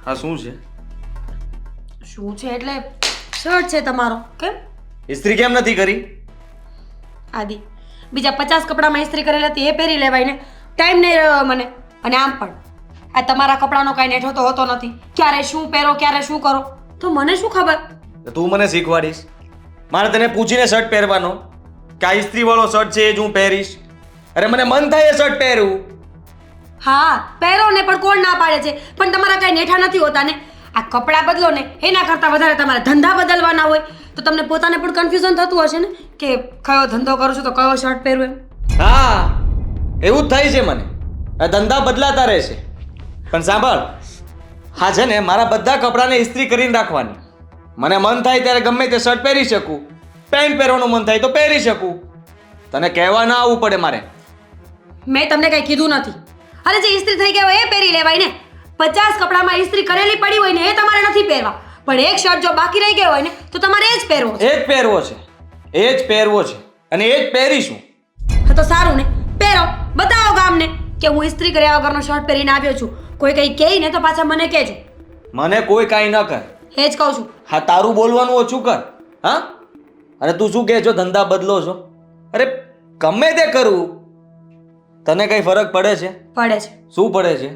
હા શું છે? શું છે એટલે શર્ટ છે તમારો. કેમ ઇસ્ત્રી કેમ નથી કરી? આદિ, બીજા 50 કપડામાં ઇસ્ત્રી કરેલી હતી એ પહેરી લેવાય ને. ટાઈમ નહીં રહ્યો મને. અને આમ પણ આ તમારા કપડાનો કાંઈ નેઠો તો હોતો નથી. ક્યારે શું પહેરો ક્યારે શું કરો તો મને શું ખબર. તો તું મને શીખવાડીશ? મારે તને પૂછીને શર્ટ પહેરવાનો કે આ ઇસ્ત્રીવાળો શર્ટ છે એ જ હું પહેરીશ? અરે મને મન થાય એ શર્ટ પહેરવું. હા પહેરો ને, પણ કોણ ના પાડે છે? પણ તમારા કાંઈ નેઠા નથી હોતા ને. આ કપડાં બદલો ને એના કરતાં વધારે તમારા ધંધા બદલવાના હોય તો તમને પોતાને પણ કન્ફ્યુઝન થતું હશે ને કે કયો ધંધો કરું છું તો કયો શર્ટ પહેરવું એમ. હા એવું જ થાય છે મને. આ ધંધા બદલાતા રહેશે. પણ સાંભળ, હા છે ને મારા બધા કપડાને ઇસ્ત્રી કરીને રાખવાની. મને મન થાય ત્યારે ગમે તે શર્ટ પહેરી શકું, પેન્ટ પહેરવાનું મન થાય તો પહેરી શકું. તને કહેવા ના આવવું પડે મારે. મેં તમને કંઈ કીધું નથી. અરે જે ઇસ્ત્રી થઈ ગયા હોય એ પહેરી લેવાય ને. 50 કપડામાં ઇસ્ત્રી કરેલી પડી હોય ને એ તમારે નથી પહેરવા, પણ એક શર્ટ જો બાકી રહી ગયો હોય ને તો તમારે એ જ પહેરવો છે. એ જ પહેરવો છે, એ જ પહેરવો છે અને એ જ પહેરીશું. હા તો સારું ને, પહેરો, બતાવો ગામને કે હું ઇસ્ત્રી કર્યા વગરનો શર્ટ પહેરીને આવ્યો છું. કોઈ કંઈ કહે ને તો પાછા મને કહેજો. મને કોઈ કાંઈ ન કર. એ જ કહું છું. હા તારું બોલવાનું ઓછું કર. હા અને તું શું કહે છો ધંધા બદલો છો? અરે ગમે તે કરું, તને કઈ ફરક પડે છે? પડે છે. શું પડે છે?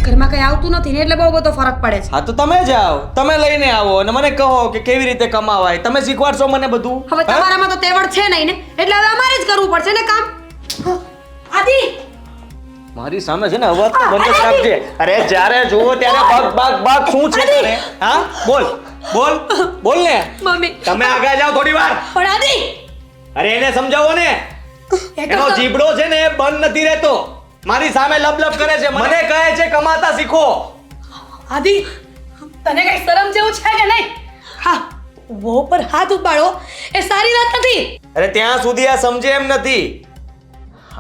ઘરમાં કંઈ આવતું નથી ને એટલે બહુ બધો ફરક પડે છે. હા તો તમે જ આવો, તમે લઈને આવો અને મને કહો કે કેવી રીતે કમાવાય. તમે શીખવાડશો મને બધું. હવે તમારામાં તો તેવડ છે નહીં ને, એટલે હવે અમારે જ કરવું પડશે ને કામ. આદિ, મારી સામે છે ને અવાજ તો બંધ જ રાખજે. અરે જ્યારે જુઓ ત્યારે બગ બગ બગ શું છે તને? હા બોલ બોલ બોલ ને. મમ્મી તમે આગળ જાઓ થોડી વાર. પણ આદિ, અરે એને સમજાવો ને. એનો જીબડો છે ને એ બંધ નથી રહેતો. મારી સામે લબલબ કરે છે, મને કહે છે કમાતા શીખો. આદિ, તને કઈ શરમ જેવું છે કે નહીં? હા, વો પર હાથ ઉપાડો એ સારી વાત નથી. અરે ત્યાં સુધી આ સમજે એમ નથી.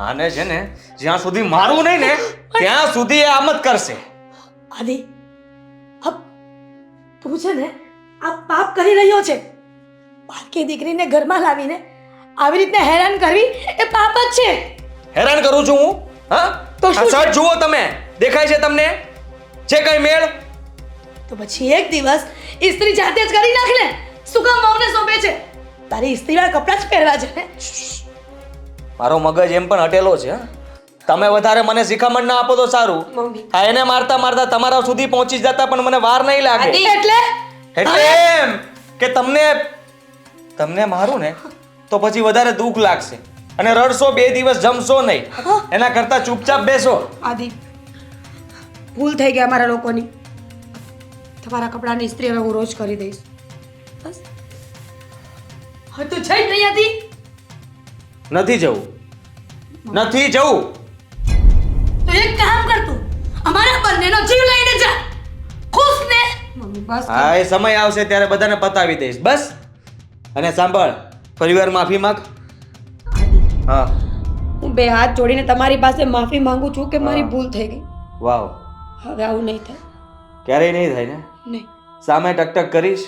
આને છે ને જ્યાં સુધી મારું નહીં ને ત્યાં સુધી એ આમ જ કરશે. આદિ, તું છે ને આ પાપ કરી રહ્યો છે. બાકી દીકરીને ઘરમાં લાવીને આવી રીતે હેરાન કરવી એ પાપ જ છે. હેરાન કરું છું હું? હા તો આ શું? શર્ટ જુઓ તમે, દેખાય છે તમને? છે કઈ મેળ? તો પછી એક દિવસ ઇસ્ત્રી જાતે જ કરી નાખ ને. શું કામ વહુને સોંપે છે? તારી ઇસ્ત્રીવાળા કપડાં જ પહેરવા છે ને. મારો મગજ એમ પણ હટેલો છે. હા? તમે વધારે મને શિખામણ ના આપો તો સારું. મમ્મી આ એને મારતા મારતા તમારા સુધી પહોંચી જતા પણ મને વાર નહીં લાગે. આદિ, એટલે એમ કે તમને મારું ને તો પછી વધારે દુઃખ લાગશે અને રડશો, 2 દિવસ જમશો નહીં. એના કરતા ચૂપચાપ બેસો. આદિ, ભૂલ થઈ ગઈ અમારા લોકોની. તમારા કપડાની ઇસ્ત્રી હવે હું રોજ કરી દઈશ. બસ. હવે તું જઈ જ નહીં હતી. નથી જવું, નથી જવું. તો એક કામ કર તું, અમારા બંનેનો જીવ લઈને જા. ખુશ ને? મમ્મી બસ. હા એ સમય આવશે ત્યારે બધાને પતાવી દઈશ. બસ. અને સાંભળ, પરિવાર માફી માંગ. આદિ, હા હું 2 હાથ જોડીને તમારી પાસે માફી માંગુ છું કે મારી હા. ભૂલ થઈ ગઈ. વાવ. હવે આવું નહીં થાય. ક્યારેય નહીં થાય ને? નહીં સામે ટકટક કરીશ.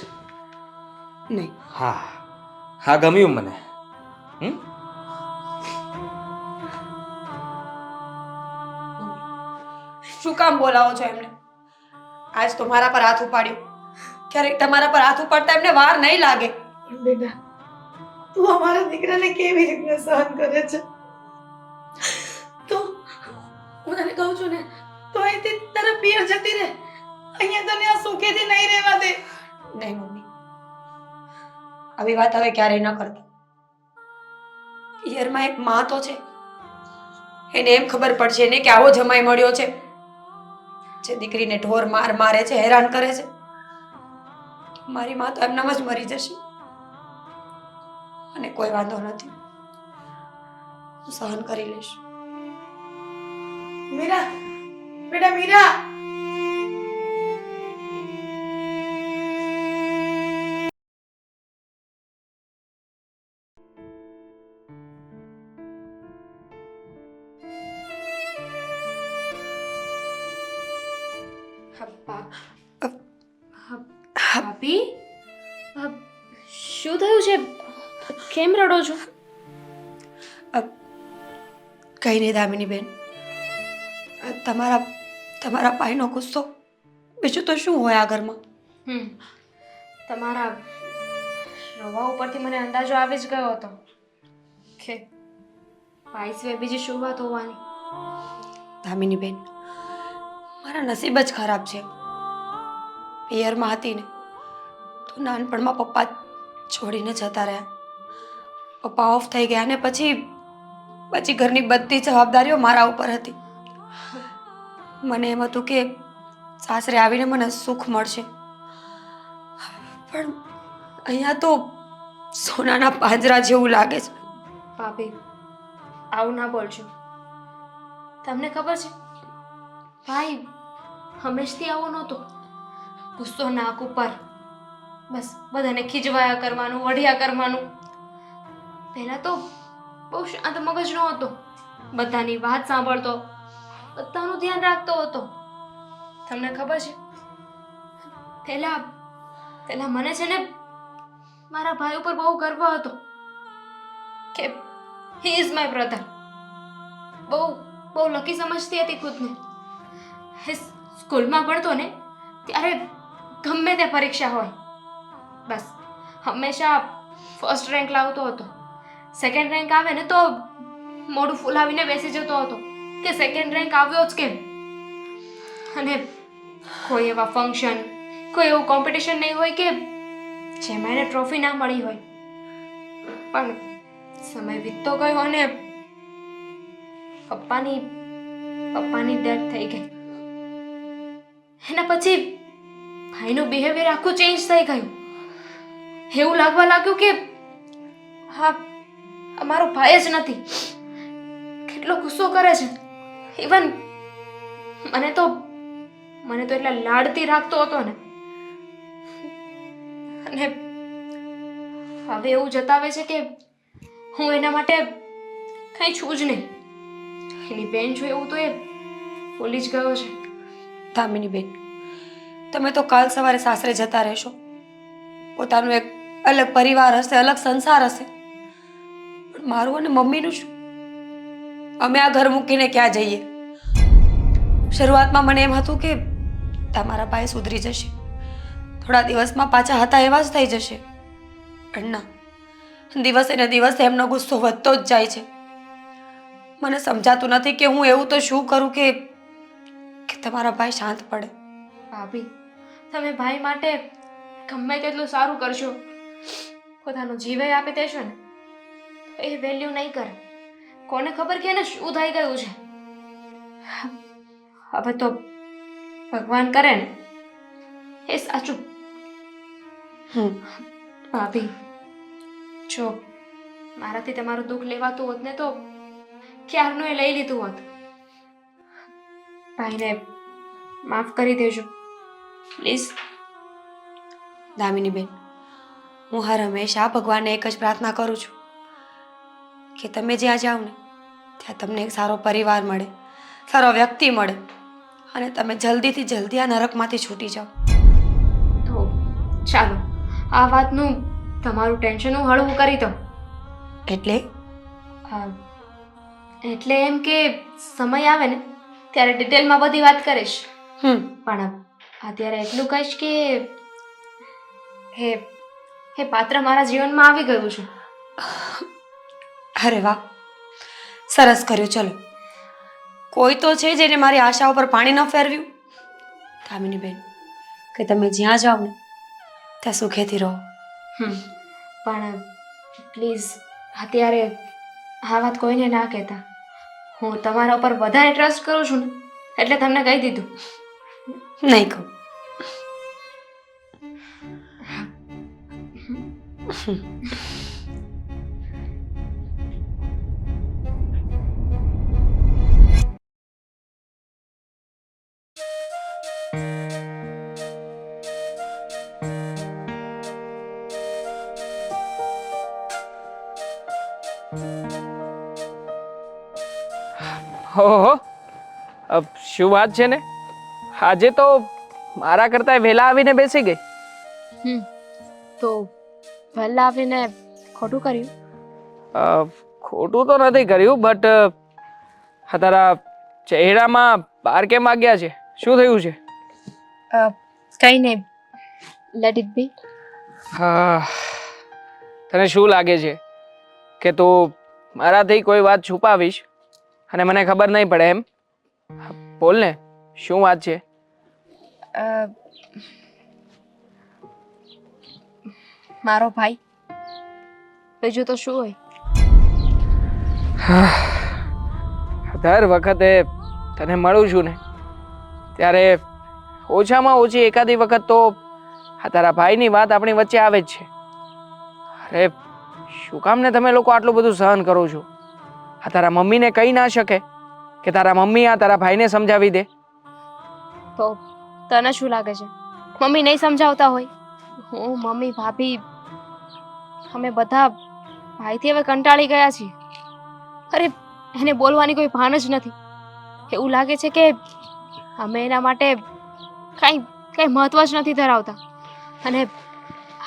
નહીં. હા હા ગમ્યું મને. હમ શું કામ બોલાવો છો એમને? આજ તો મારા પર હાથ ઉપાડ્યો. ક્યારેક તમારા પર હાથ ઉપાડતા એમને વાર નહીં લાગે. બેટા, તું અમારા દીકરાને કેવી રીતે સહન કરે છે? તો હું તને કહું છું ને, તો અહીંથી તારા પિયર જતી રહે. અહીંયા તને આ સુખેથી નહીં રહેવા દે. નહીં મમ્મી, આવી વાત હવે ક્યારેય ન કરતા. પિયરમાં એક માં તો છે. એને એમ ખબર પડશે ને કે આવો જમાઈ મળ્યો છે જે દીકરીને ઢોર માર મારે છે, હેરાન કરે છે. મારી માં તો એમનામ જ મરી જશે અને કોઈ વાંધો નથી, હું સહન કરી લઈશ. મીરા, બેટા મીરા. ભાભી, શું થયું છે? કેમ રડો છો? કઈ નહીં દામિની બેન, તમારા ભાઈનો ગુસ્સો બીજું તો શું હોય આ ઘરમાં? તમારા રોવા ઉપરથી મને અંદાજો આવી જ ગયો હતો કે ભાઈ સિવાય બીજી શું વાત હોવાની. દામિની બેન, મારા નસીબ જ ખરાબ છે. પિયરમાં હતી ને તો નાનપણમાં પપ્પા છોડીને જતા રહ્યા. પપ્પા ઓફ થઈ ગયા ને પછી ઘરની બધી જવાબદારીઓ મારા ઉપર હતી. મને એમ હતું કે સાસરે આવીને મને સુખ મળશે, પણ અહીંયા તો સોનાના પાંજરા જેવું લાગે છે. ભાભી, આવું ના બોલજો. તમને ખબર છે ભાઈ હંમેશથી આવો નહોતો. ગુસ્સો નાક ઉપર, બસ બધાને ખીજવાયા કરવાનું, વઢિયા કરવાનું. પહેલાં તો બહુ શાંત મગજનો હતો, બધાની વાત સાંભળતો, બધાનું ધ્યાન રાખતો હતો. તમને ખબર છે પહેલા મને છે ને મારા ભાઈ ઉપર બહુ ગર્વ હતો કે હી ઇઝ માય બ્રધર. બહુ લકી સમજતી હતી ખુદને. એ સ્કૂલમાં ભણતો ને ત્યારે ગમે તે પરીક્ષા હોય, બસ હંમેશા ફર્સ્ટ રેન્ક લાવતો હતો. સેકન્ડ રેન્ક આવે ને તો મોઢું ફૂલાવીને બેસી જતો હતો કે સેકન્ડ રેન્ક આવ્યો જ કેમ. અને કોઈ એવા ફંક્શન, કોઈ એવું કોમ્પિટિશન નહીં હોય કે જેમાં એને ટ્રોફી ના મળી હોય. પણ સમય વીતતો ગયો અને પપ્પાની ડેથ થઈ ગઈ. એના પછી ભાઈનું બિહેવિયર આખું ચેન્જ થઈ ગયું. એવું લાગવા લાગ્યું કે હા અમારો ભાઈ જ નથી. કેટલો ગુસ્સો કરે છે. ઇવન મને તો એટલા લાડથી રાખતો હતો ને. અને હવે એવું જતાવે છે કે હું એના માટે કંઈ છું જ નહીં. એની બેન છું એવું તો એ ભૂલી જ ગયો છે. દામિની બેન, તમે તો કાલ સવારે સાસરે જતા રહેશો. પોતાનું એક અલગ પરિવાર હશે, અલગ સંસાર હશે. પણ મારું અને મમ્મીનું શું? અમે આ ઘર મૂકીને ક્યાં જઈએ? શરૂઆતમાં મને એમ હતું કે તમારા ભાઈ સુધરી જશે, થોડા દિવસમાં પાછા હતા એવા જ થઈ જશે. પણ ના, દિવસે ને દિવસે એમનો ગુસ્સો વધતો જ જાય છે. મને સમજાતું નથી કે હું એવું તો શું કરું કે તમારા ભાઈ શાંત પડે. ભાભી, તમે ભાઈ માટે ગમે તેટલું સારું કરશો, પોતાનો જીવ આપી દેશો ને એ વેલ્યુ નહીં કરે. કોને ખબર કે એને શું થઈ ગયું છે. હવે તો ભગવાન કરે ને એ સાચું. ભાભી, જો મારાથી તમારું દુઃખ લેવાતું હોત ને તો ક્યારનું એ લઈ લીધું હોત. ભાઈને માફ કરી દેજો પ્લીઝ. દામિની બેન, હું હર હંમેશા ભગવાનને એક જ પ્રાર્થના કરું છું કે તમે જ્યાં જાઓ ને ત્યાં તમને એક સારો પરિવાર મળે, સારો વ્યક્તિ મળે અને તમે જલ્દીથી જલ્દી આ નરકમાંથી છૂટી જાઓ. તો ચાલો આ વાતનું તમારું ટેન્શન હું હળવું કરી દઉં. એટલે એમ કે સમય આવે ને ત્યારે ડિટેલમાં બધી વાત કરીશ. પણ અત્યારે એટલું કહીશ કે હે પાત્ર મારા જીવનમાં આવી ગયું છે. અરે વાહ, સરસ કર્યું. ચલો, કોઈ તો છે જેને મારી આશા ઉપર પાણી ન ફેરવ્યું. દામિની બેન, કે તમે જ્યાં જાઓ ને ત્યાં સુખેથી રહો. પણ પ્લીઝ અત્યારે આ વાત કોઈને ના કહેતા. હું તમારા ઉપર વધારે ટ્રસ્ટ કરું છું ને એટલે તમને કહી દીધું. નહીં કહું. ઓહો, શું વાત છે ને, આજે તો મારા કરતાં વહેલા આવીને બેસી ગઈ. તો વહેલા આવીને ખોટું કર્યું? ખોટું તો નથી કર્યું, બટ તારા ચહેરામાં બાર કેમ વાગ્યા છે? શું થયું છે? કંઈ નહીં, લેટ ઇટ બી. હા, તને શું લાગે છે કે તું મારાથી કોઈ વાત છુપાવીશ અને મને ખબર નહીં પડે એમ? બોલ ને, શું વાત છે? મારો ભાઈ, બીજું તો શું હોય? દર વખતે તને મળું છું ને ત્યારે ઓછામાં ઓછી એકાદી વખત તો આ તારા ભાઈની વાત આપણી વચ્ચે આવે જ છે. અરે શું કામ ને તમે લોકો આટલું બધું સહન કરો છો? આ તારા મમ્મીને કહી ના શકે કે તારા મમ્મી આ તારા ભાઈને સમજાવી દે? તો તને શું લાગે છે મમ્મી નહીં સમજાવતા હોય? હું, મમ્મી, ભાભી, અમે બધા ભાઈથી હવે કંટાળી ગયા છીએ. અરે એને બોલવાની કોઈ ભાન જ નથી. એવું લાગે છે કે અમે એના માટે કાંઈ મહત્વ જ નથી ધરાવતા. અને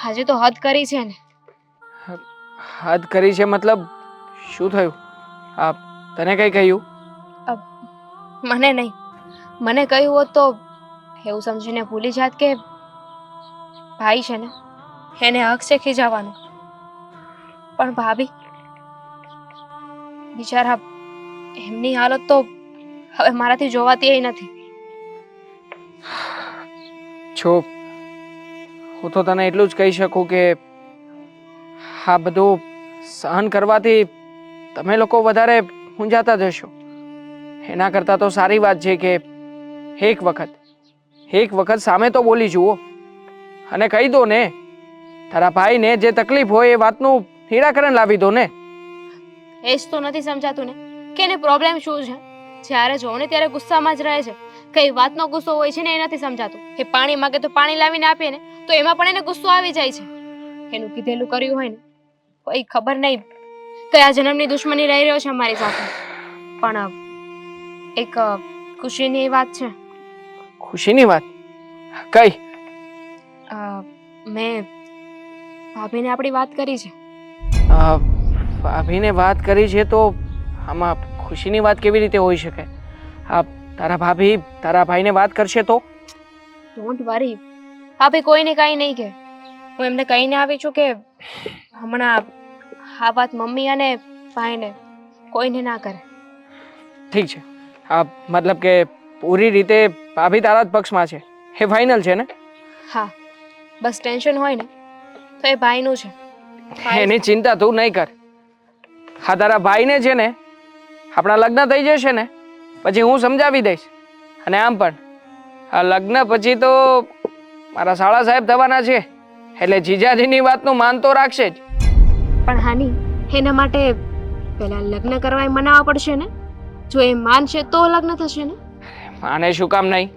આજે તો હદ કરી છે ને. હદ કરી છે મતલબ શું થયું? તને કઈ કહ્યું? મને નહીં, મને કહ્યું હોત તો એવું સમજીને ભૂલી જાત કે ભાઈ છે ને એને હક છે ખીજાવાનો. પણ ભાભી બિચારા, એમની હાલત તો હવે મારાથી જોવાતી નથી. છો, હું તો તને એટલું જ કહી શકું કે આ બધું સહન કરવાથી તમે લોકો વધારે મૂંઝાતા જશો. એના કરતાં તો સારી વાત છે કે એક વખત સામે તો બોલી જુઓ અને કહી દો ને. તારા ભાઈને જે તકલીફ હોય એ વાતનું નિરાકરણ લાવી દો ને. એ જ તો નથી સમજાતું ને કે એને પ્રોબ્લેમ શું છે. જ્યારે જોઉં ને ત્યારે ગુસ્સામાં જ રહે છે. કઈ વાતનો ગુસ્સો હોય છે ને એ નથી સમજાતું. એ પાણી માંગે તો પાણી લાવીને આપીએ ને તો એમાં પણ એને ગુસ્સો આવી જાય છે. એનું કીધેલું કર્યું હોય ને કોઈ ખબર નહીં કયા જન્મની દુશ્મની રહી રહ્યો છે અમારી સાથે. પણ એક ખુશીની વાત છે. ખુશીની વાત? કઈ? મેં ભાભીને આપણી વાત કરી છે. ભાભીને વાત કરી છે તો આમાં ખુશીની વાત કેવી રીતે હોઈ શકે? તારા ભાભી તારા ભાઈને વાત કરશે તો? ડોન્ટ વરી, ભાભી કોઈને કાંઈ નહીં કહે. હું એમને કહીને આવી છું કે હમણાં આ વાત મમ્મી અને ભાઈને કોઈને ના કરે. ઠીક છે. મતલબ કે પૂરી રીતે ભાભી તારા જ પક્ષમાં છે, એ ફાઇનલ છે ને? હા, બસ ટેન્શન હોય ને તો એ ભાઈનું છે. એની ચિંતા તું નહીં કર. હા, તારા ભાઈને છે ને આપણા લગ્ન થઈ જશે ને પછી હું સમજાવી દઈશ. અને આમ પણ આ લગ્ન પછી તો મારા શાળા સાહેબ થવાના છે એટલે જીજાજીની વાતનું માન તો રાખશે જ. પણ હાની, એના માટે પહેલા લગ્ન કરવા મનાવવા પડશે ને. જો એ માનશે તો લગ્ન થશે ને. માને શું કામ નહીં?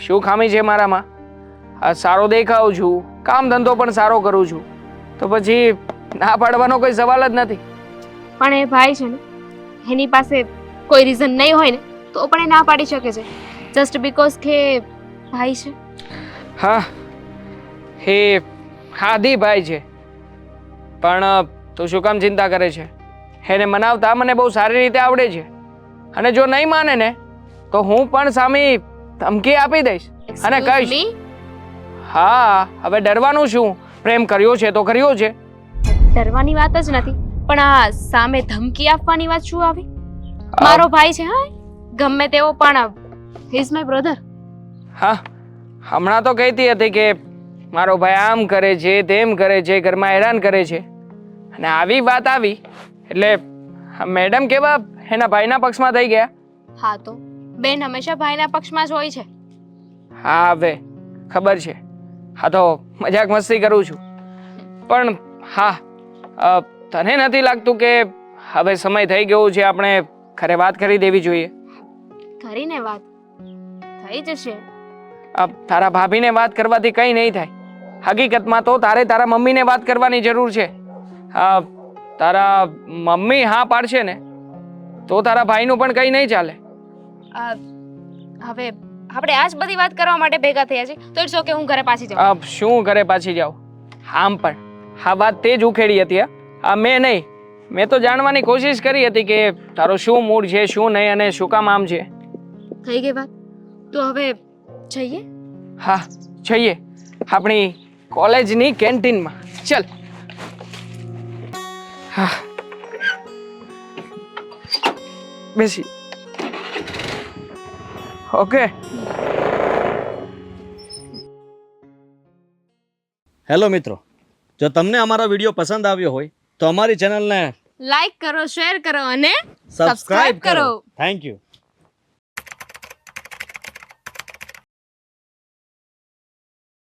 શું ખામી છે મારામાં? સારો દેખાઉં છું, કામ ધંધો પણ સારો કરું છું, તો પછી ના પાડવાનો કોઈ સવાલ જ નથી. પણ એ ભાઈ છે ને, એની પાસે કોઈ રીઝન નહીં હોય ને તો પણ એ ના પાડી શકે છે, જસ્ટ બીકોઝ કે ભાઈ છે. હા, એ હાદી ભાઈ છે, પણ તું શું કામ ચિંતા કરે છે? એને મનાવતા મને બહુ સારી રીતે આવડે છે. અને જો નહીં માને ને તો હું પણ સામે ધમકી આપી દઈશ અને કહીશ. હા, હવે ડરવાનું શું? પ્રેમ કર્યો છે તો કર્યો છે. ડરવાની વાત જ નથી, પણ આ સામે ધમકી આપવાની વાત શું આવી? મારો ભાઈ છે, હા, ગમે તેવો, પણ હી ઇઝ માય બ્રધર. હા, હમણાં તો કહેતી હતી કે મારો ભાઈ આમ કરે છે, તેમ કરે છે, ઘરમાં હેરાન કરે છે, અને આવી વાત આવી એટલે મેડમ કેવા એના ભાઈના પક્ષમાં થઈ ગયા. હા, તો બેન હંમેશા ભાઈના પક્ષમાં જ હોય છે. હા, હવે ખબર છે. હા, તો મજાક મસ્તી કરું છું, પણ હા, તને નથી લાગતું કે હવે સમય થઈ ગયો છે, આપણે ઘરે વાત કરી દેવી જોઈએ? કરીને વાત થઈ જશે. તારા ભાભીને વાત કરવાથી કંઈ નહીં થાય. હકીકતમાં તો તારે તારા મમ્મીને વાત કરવાની જરૂર છે. તારા મમ્મી હા પાડશે ને તો તારા ભાઈનું પણ કંઈ નહીં ચાલે. હવે આપણે આજ બધી વાત કરવા માટે ભેગા થયા છે, તો ઇટ્સ ઓકે, હું ઘરે પાછી જાઉં. શું ઘરે પાછી જાઉં? આમ પણ આ વાત તે જ ઉખેડી હતી. મેં નહીં. મેં તો જાણવાની કોશિશ કરી હતી કે તારો શું મૂડ છે, શું નહીં, અને શું કામ આમ છે. થઈ ગઈ વાત, તો હવે જઈએ. હા જઈએ આપણી કોલેજની કેન્ટીનમાં ચલ હા બેસી ઓકે હેલો મિત્રો, જો તમને અમારો વિડીયો પસંદ આવ્યો હોય તો અમારી ચેનલને લાઈક કરો, શેર કરો અને સબસ્ક્રાઇબ કરો. Thank you.